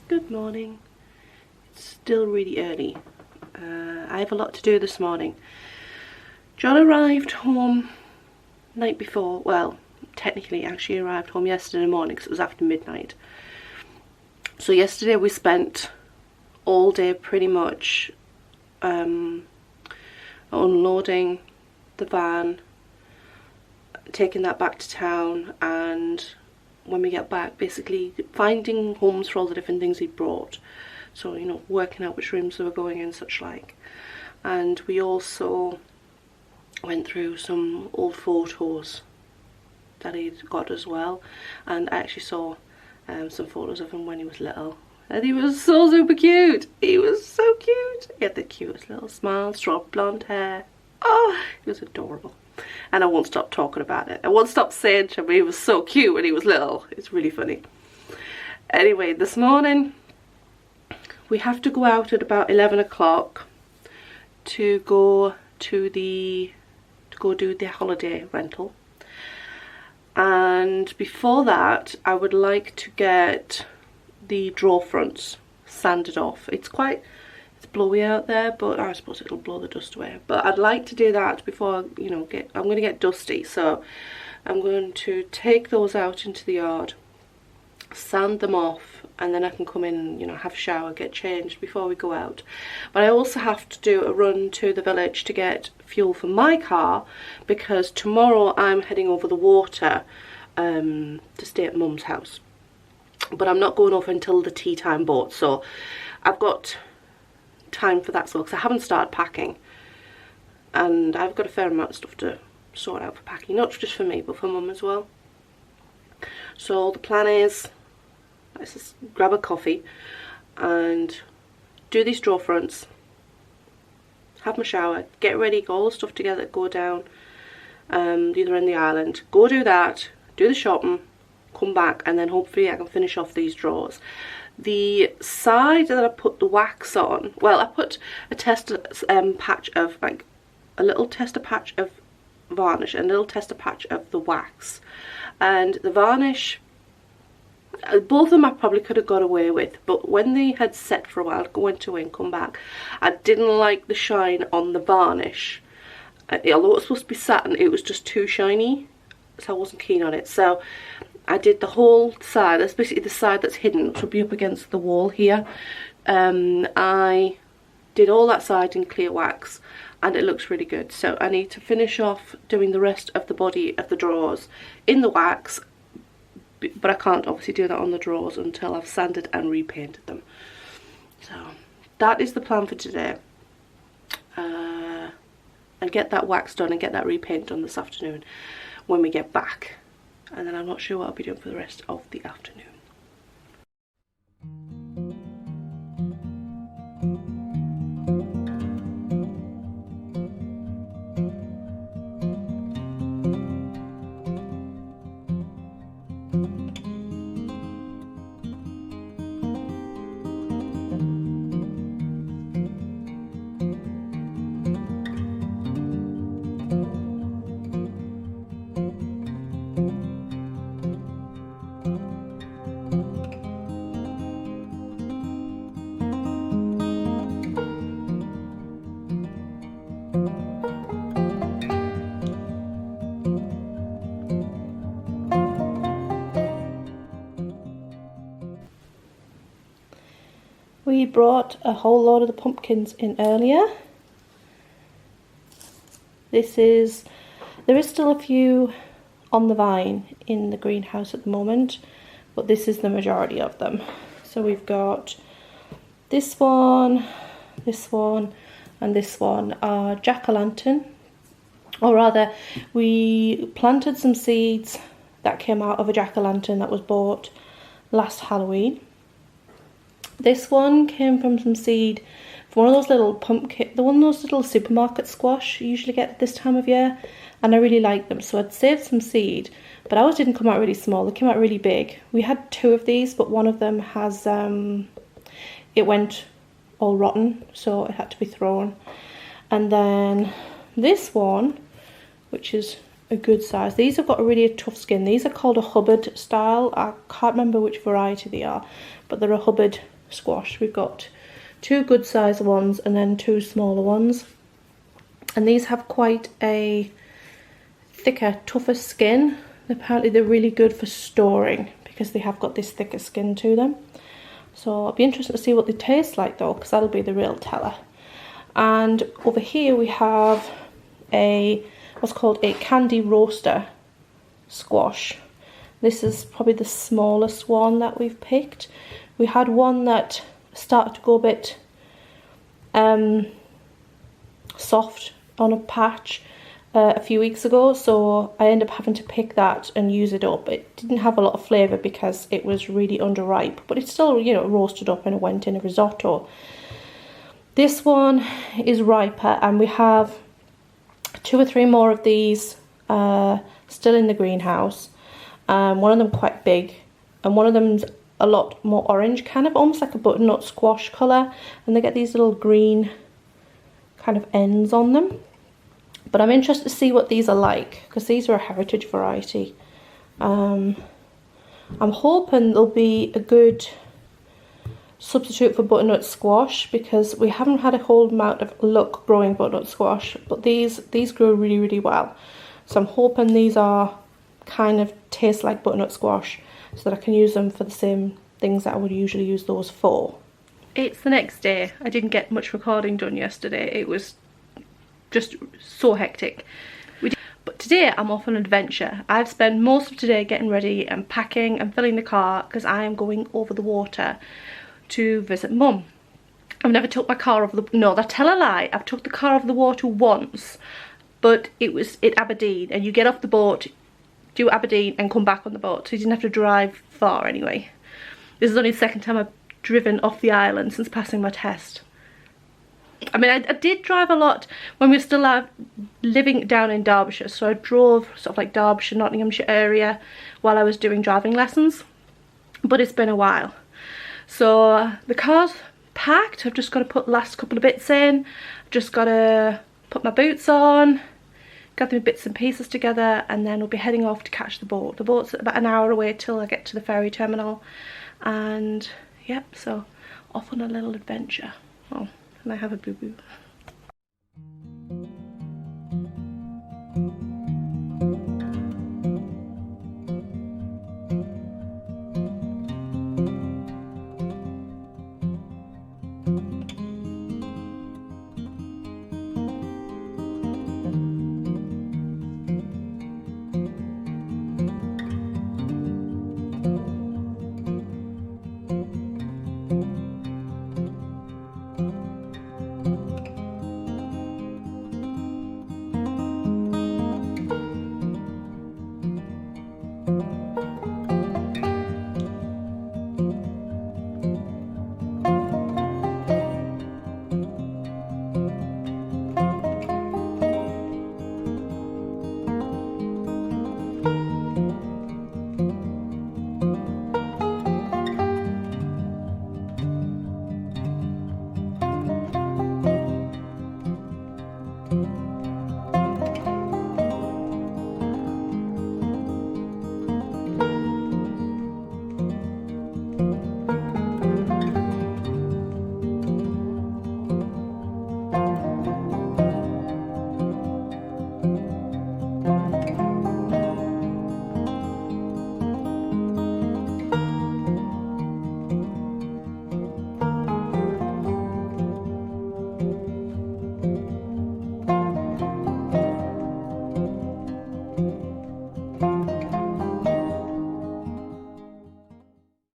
Good morning. It's still really early. I have a lot to do this morning. John arrived home night before. Well, technically actually arrived home yesterday morning because it was after midnight. So yesterday we spent all day pretty much unloading the van, taking that back to town, and when we get back basically finding homes for all the different things he'd brought. So, you know, working out which rooms they were going in, such like. And we also went through some old photos that he'd got as well, and I actually saw some photos of him when he was little, and he was so super cute. He was so cute. He had the cutest little smile, straw blonde hair. Oh, he was adorable. And I won't stop talking about it. I won't stop saying to him he was so cute when he was little. It's really funny. Anyway, this morning we have to go out at about 11 o'clock to go do the holiday rental. And before that, I would like to get the drawer fronts sanded off. It's blowy out there, but I suppose it'll blow the dust away. But I'd like to do that before, you know, I'm going to get dusty. So I'm going to take those out into the yard, sand them off, and then I can come in, you know, have a shower, get changed before we go out. But I also have to do a run to the village to get fuel for my car, because tomorrow I'm heading over the water to stay at Mum's house. But I'm not going over until the tea time boat, so I've got time for that, so because I haven't started packing, and I've got a fair amount of stuff to sort out for packing, not just for me but for Mum as well. So the plan is, let's just grab a coffee and do these drawer fronts, have my shower, get ready, get all the stuff together, go down the other end of the island, go do that, do the shopping, come back, and then hopefully I can finish off these drawers. The side that I put the wax on, well, I put a tester patch of, like, a little tester patch of varnish and a little tester patch of the wax. And the varnish, both of them I probably could have got away with, but when they had set for a while, went away and come back, I didn't like the shine on the varnish. Although it was supposed to be satin, it was just too shiny, so I wasn't keen on it. So I did the whole side. That's basically the side that's hidden, which will be up against the wall here. I did all that side in clear wax, and it looks really good. So I need to finish off doing the rest of the body of the drawers in the wax, but I can't obviously do that on the drawers until I've sanded and repainted them. So that is the plan for today. And get that wax done and get that repaint done this afternoon when we get back. And then I'm not sure what I'll be doing for the rest of the afternoon. We brought a whole load of the pumpkins in earlier. There is still a few on the vine in the greenhouse at the moment, but this is the majority of them. So we've got this one, and this one are jack-o'-lantern, or rather we planted some seeds that came out of a jack-o'-lantern that was bought last Halloween. This one came from some seed from one of those little those little supermarket squash you usually get at this time of year, and I really like them, so I'd saved some seed, but ours didn't come out really small, they came out really big. We had two of these, but one of them has it went all rotten, so it had to be thrown. And then this one, which is a good size, these have got a really tough skin. These are called a Hubbard style. I can't remember which variety they are, but they're a Hubbard squash. We've got 2 good sized ones and then 2 smaller ones. And these have quite a thicker, tougher skin. Apparently they're really good for storing because they have got this thicker skin to them. So it'll be interesting to see what they taste like though, because that'll be the real teller. And over here we have what's called a candy roaster squash. This is probably the smallest one that we've picked. We had one that started to go a bit soft on a patch a few weeks ago, so I ended up having to pick that and use it up. It didn't have a lot of flavour because it was really underripe, but it's still, you know, roasted up and it went in a risotto. This one is riper, and we have 2 or 3 more of these still in the greenhouse. One of them quite big, and one of them's a lot more orange, kind of almost like a butternut squash colour, and they get these little green kind of ends on them. But I'm interested to see what these are like, because these are a heritage variety. I'm hoping they'll be a good substitute for butternut squash, because we haven't had a whole amount of luck growing butternut squash, but these grow really, really well. So I'm hoping these are kind of taste like butternut squash, so that I can use them for the same things that I would usually use those for. It's the next day. I didn't get much recording done yesterday. It was just so hectic. But today I'm off on an adventure. I've spent most of today getting ready and packing and filling the car because I am going over the water to visit Mum. I've never took my car over the... No, I tell a lie. I've took the car over the water once, but it was at Aberdeen, and you get off the boat, do Aberdeen and come back on the boat, so you didn't have to drive far anyway. This is only the second time I've driven off the island since passing my test. I mean, I did drive a lot when we were still living down in Derbyshire, so I drove sort of like Derbyshire, Nottinghamshire area while I was doing driving lessons, but it's been a while. So the car's packed. I've just got to put the last couple of bits in. I've just got to put my boots on, gather my bits and pieces together, and then we'll be heading off to catch the boat. The boat's about an hour away till I get to the ferry terminal, and yep, so off on a little adventure. Oh, and I have a boo-boo.